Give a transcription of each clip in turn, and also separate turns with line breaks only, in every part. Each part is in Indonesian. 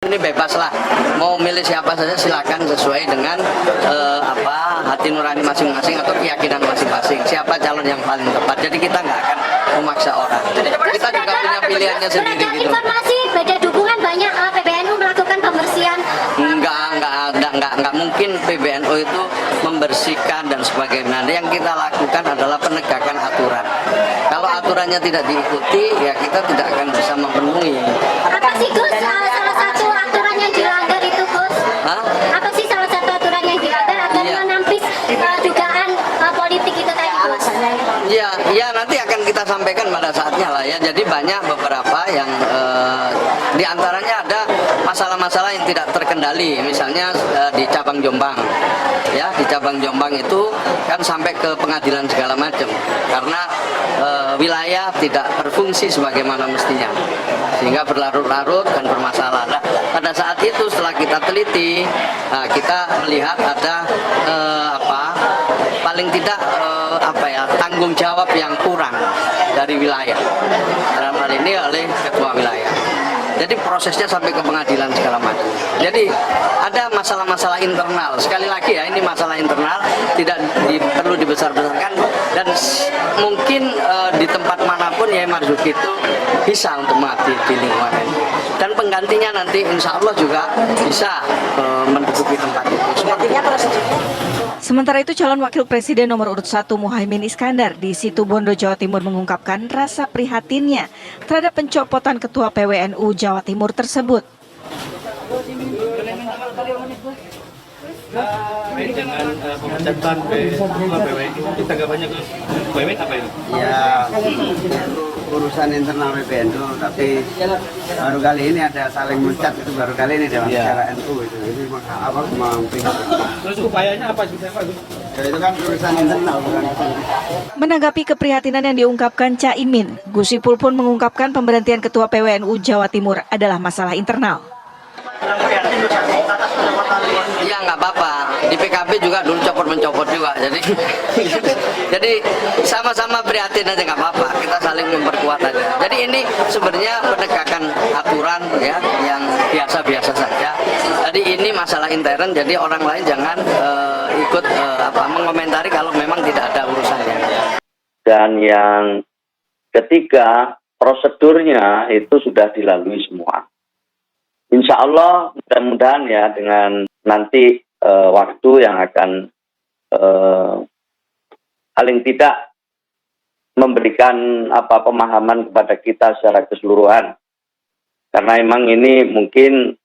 Ini bebas lah, mau milih siapa saja silakan sesuai dengan hati nurani masing-masing atau keyakinan masing-masing. Siapa calon yang paling tepat. Jadi kita nggak akan memaksa orang. Kita juga punya pilihannya sendiri gitu.
Informasi beda dukungan banyak PBNU melakukan pembersihan.
Enggak mungkin PBNU itu membersihkan dan sebagainya. Yang kita lakukan adalah penegakan aturan. Kalau aturannya tidak diikuti, ya kita tidak akan bisa memenuhi.
Apa sih Gus salah satu aturan yang dilanggar itu Gus?
Hah?
Apa sih salah satu aturan yang dilanggar agar menampis dugaan politik itu tadi Gus?
Ya nanti akan kita sampaikan pada saatnya lah ya. Jadi banyak beberapa yang diantaranya ada masalah-masalah yang tidak terkendali. Misalnya di cabang Jombang, ya di cabang Jombang itu kan sampai ke pengadilan segala macam karena wilayah tidak berfungsi sebagaimana mestinya, sehingga berlarut-larut dan bermasalah. Nah, pada saat itu setelah kita teliti, kita melihat ada paling tidak tanggung jawab yang kurang dari wilayah dalam hal ini oleh ketua wilayah. Jadi prosesnya sampai ke pengadilan segala macam. Jadi ada masalah-masalah internal. Sekali lagi ya, ini masalah internal, tidak perlu dibesar-besarkan. Dan mungkin di tempat manapun Yai Marzuki itu bisa untuk mengabdi di lingkungan ini. Dan penggantinya nanti insya Allah juga bisa menduduki tempat itu.
Sementara itu, calon wakil presiden nomor urut 1 Muhaimin Iskandar di Situbondo, Jawa Timur mengungkapkan rasa prihatinnya terhadap pencopotan Ketua PWNU Jawa Timur tersebut.
Dengan pemecatan Ketua PWNU, kita gak banyak PWN apa ini?
Ya, urusan internal PBNU, tapi baru kali ini ada saling mencat, itu baru kali ini dalam secara NU itu. Jadi
Terus upayanya apa sih Pak?
ya, itu kan urusan internal bukan.
Menanggapi keprihatinan yang diungkapkan Caimin, Gus Ipul pun mengungkapkan pemberhentian Ketua PWNU Jawa Timur adalah masalah internal.
Ya nggak apa-apa, di PKB juga dulu copot-mencopot juga, jadi sama-sama prihatin aja nggak apa-apa, kita saling memperkuat aja. Jadi ini sebenarnya penegakan aturan ya yang biasa-biasa saja. Jadi ini masalah intern, jadi orang lain jangan ikut mengomentari kalau memang tidak ada urusannya.
Dan yang ketiga, prosedurnya itu sudah dilalui semua. Insya Allah mudah-mudahan ya dengan nanti waktu yang akan paling tidak memberikan pemahaman kepada kita secara keseluruhan. Karena memang ini mungkin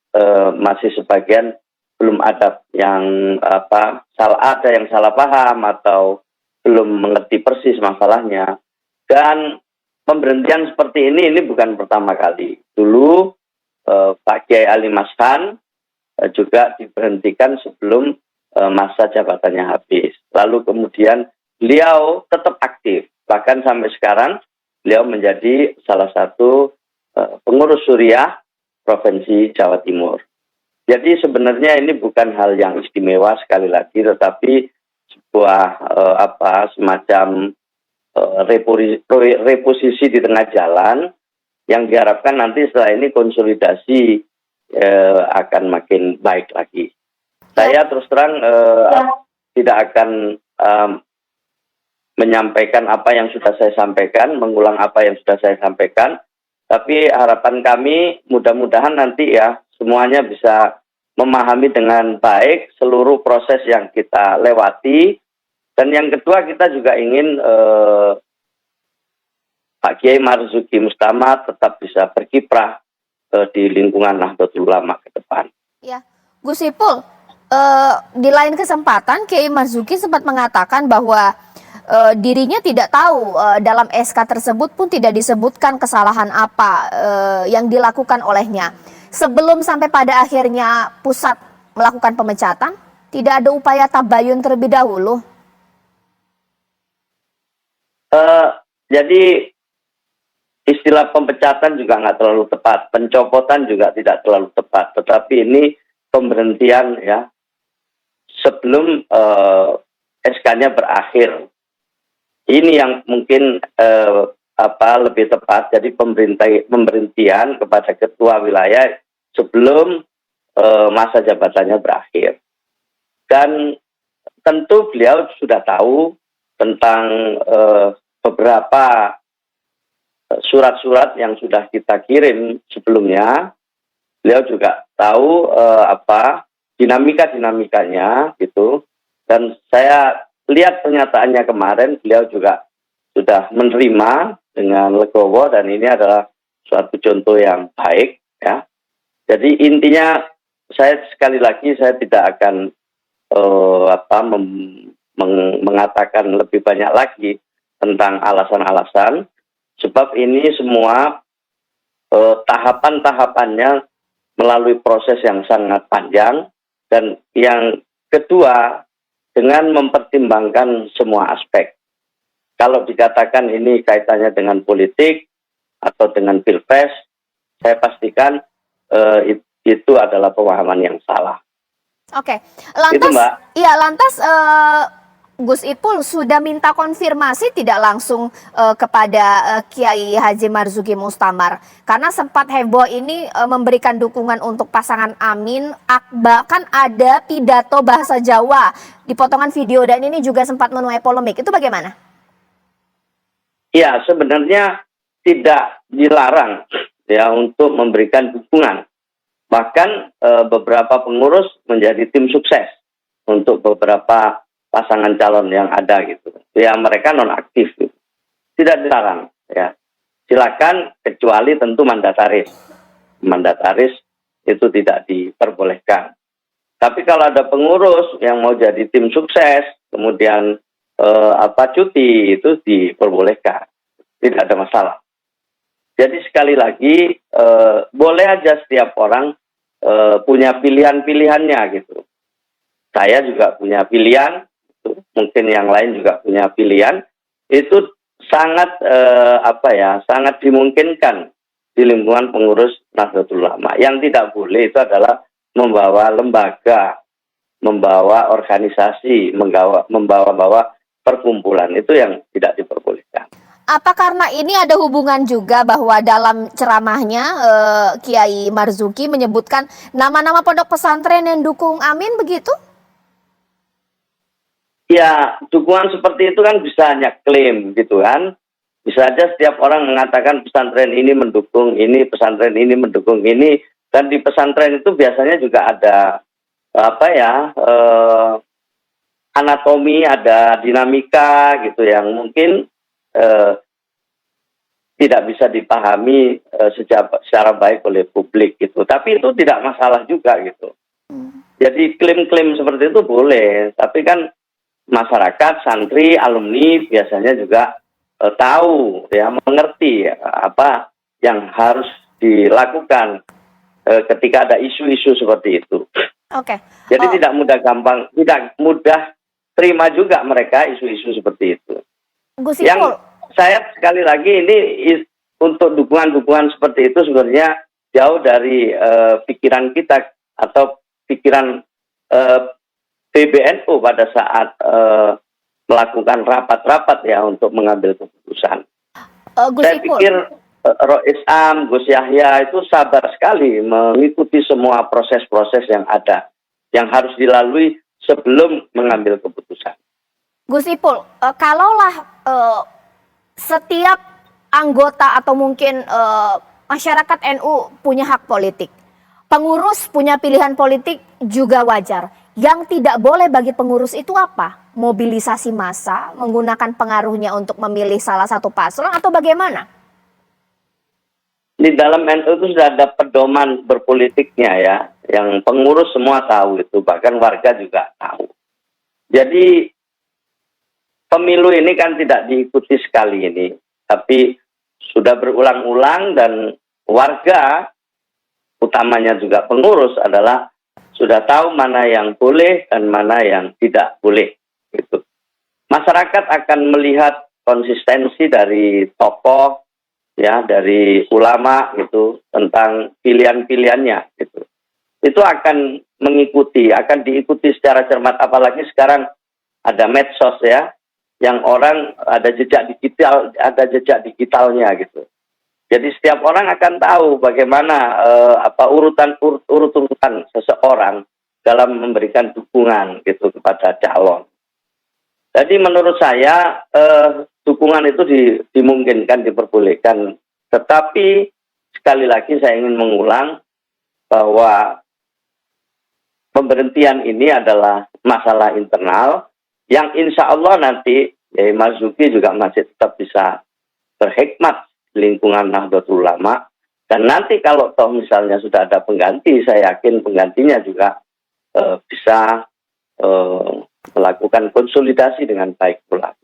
masih sebagian belum ada yang ada yang salah paham atau belum mengerti persis masalahnya. Dan pemberhentian seperti ini bukan pertama kali. Dulu Pak Kiai Ali Maskan juga diberhentikan sebelum masa jabatannya habis. Lalu kemudian beliau tetap aktif. Bahkan sampai sekarang beliau menjadi salah satu pengurus Suriah Provinsi Jawa Timur. Jadi sebenarnya ini bukan hal yang istimewa sekali lagi, tetapi sebuah semacam reposisi di tengah jalan yang diharapkan nanti setelah ini konsolidasi akan makin baik lagi. Saya terus terang tidak akan menyampaikan apa yang sudah saya sampaikan, mengulang apa yang sudah saya sampaikan, tapi harapan kami mudah-mudahan nanti ya semuanya bisa memahami dengan baik seluruh proses yang kita lewati. Dan yang kedua, kita juga ingin Pak Kiai Marzuki Mustamad tetap bisa berkiprah di lingkungan Nahdlatul Ulama ke depan.
Ya, Gus Ipul, di lain kesempatan Kiai Marzuki sempat mengatakan bahwa dirinya tidak tahu dalam SK tersebut pun tidak disebutkan kesalahan apa yang dilakukan olehnya. Sebelum sampai pada akhirnya pusat melakukan pemecatan, tidak ada upaya tabayun terlebih dahulu.
Jadi istilah pemecatan juga nggak terlalu tepat, pencopotan juga tidak terlalu tepat, tetapi ini pemberhentian ya sebelum SK-nya berakhir. Ini yang mungkin lebih tepat. Jadi pemberhentian kepada ketua wilayah sebelum masa jabatannya berakhir. Dan tentu beliau sudah tahu tentang beberapa surat-surat yang sudah kita kirim sebelumnya. Beliau juga tahu dinamikanya gitu. Dan saya lihat pernyataannya kemarin, beliau juga sudah menerima dengan legowo, dan ini adalah suatu contoh yang baik ya. Jadi intinya saya sekali lagi saya tidak akan mengatakan lebih banyak lagi tentang alasan-alasan, sebab ini semua tahapan-tahapannya melalui proses yang sangat panjang, dan yang kedua dengan mempertimbangkan semua aspek. Kalau dikatakan ini kaitannya dengan politik atau dengan pilpres, saya pastikan itu adalah pemahaman yang salah.
Oke,
Itu, Mbak.
lantas Gus Ipul sudah minta konfirmasi tidak langsung kepada Kiai Haji Marzuki Mustamar, karena sempat heboh ini memberikan dukungan untuk pasangan Amin, bahkan ada pidato bahasa Jawa di potongan video, dan ini juga sempat menuai polemik. Itu bagaimana?
Ya, sebenarnya tidak dilarang ya untuk memberikan dukungan. Bahkan beberapa pengurus menjadi tim sukses untuk beberapa pasangan calon yang ada gitu. Ya, mereka nonaktif gitu. Tidak dilarang ya. Silakan, kecuali tentu mandataris. Mandataris itu tidak diperbolehkan. Tapi kalau ada pengurus yang mau jadi tim sukses, kemudian cuti, itu diperbolehkan, tidak ada masalah. Jadi sekali lagi boleh aja setiap orang punya pilihan-pilihannya gitu. Saya juga punya pilihan, gitu. Mungkin yang lain juga punya pilihan. Itu sangat sangat dimungkinkan di lingkungan pengurus Nahdlatul Ulama. Yang tidak boleh itu adalah membawa lembaga, membawa organisasi, membawa perkumpulan, itu yang tidak diperbolehkan.
Apa karena ini ada hubungan juga bahwa dalam ceramahnya Kiai Marzuki menyebutkan nama-nama pondok pesantren yang dukung Amin, begitu?
Ya, dukungan seperti itu kan bisa hanya klaim gitu kan. Bisa aja setiap orang mengatakan pesantren ini mendukung ini, pesantren ini mendukung ini. Dan di pesantren itu biasanya juga ada anatomi, ada dinamika gitu yang mungkin tidak bisa dipahami secara baik oleh publik gitu. Tapi itu tidak masalah juga gitu. Jadi klaim-klaim seperti itu boleh, tapi kan masyarakat, santri, alumni biasanya juga tahu ya, mengerti apa yang harus dilakukan ketika ada isu-isu seperti itu.
Oke.
Jadi tidak mudah terima juga mereka isu-isu seperti itu.
Gus Ipul.
Yang saya sekali lagi ini untuk dukungan-dukungan seperti itu sebenarnya jauh dari pikiran kita atau pikiran PBNU pada saat melakukan rapat-rapat ya untuk mengambil keputusan. Saya pikir Rois Am, Gus Yahya itu sabar sekali mengikuti semua proses-proses yang ada, yang harus dilalui sebelum mengambil keputusan.
Gus Ipul, kalaulah setiap anggota atau mungkin masyarakat NU punya hak politik, pengurus punya pilihan politik juga wajar. Yang tidak boleh bagi pengurus itu apa? Mobilisasi massa, menggunakan pengaruhnya untuk memilih salah satu paslon, atau bagaimana?
Di dalam NU itu sudah ada pedoman berpolitiknya ya, yang pengurus semua tahu itu, bahkan warga juga tahu. Jadi pemilu ini kan tidak diikuti sekali ini, tapi sudah berulang-ulang, dan warga, utamanya juga pengurus, adalah sudah tahu mana yang boleh dan mana yang tidak boleh. Gitu. Masyarakat akan melihat konsistensi dari tokoh, ya, dari ulama gitu, tentang pilihan-pilihannya gitu. Itu akan akan diikuti secara cermat, apalagi sekarang ada medsos ya, yang orang ada jejak digitalnya gitu. Jadi setiap orang akan tahu bagaimana urutan seseorang dalam memberikan dukungan gitu kepada calon. Jadi menurut saya dukungan itu dimungkinkan, diperbolehkan. Tetapi sekali lagi saya ingin mengulang bahwa pemberhentian ini adalah masalah internal yang insya Allah nanti Kiai Marzuki juga masih tetap bisa berhikmat lingkungan Nahdlatul Ulama, dan nanti kalau toh misalnya sudah ada pengganti, saya yakin penggantinya juga bisa melakukan konsolidasi dengan baik pula.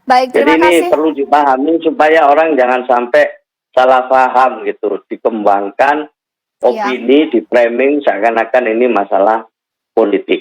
Baik,
Jadi
terima
ini
kasih.
perlu dipahami supaya orang jangan sampai salah paham gitu, dikembangkan opini, di framing seakan-akan ini masalah politik.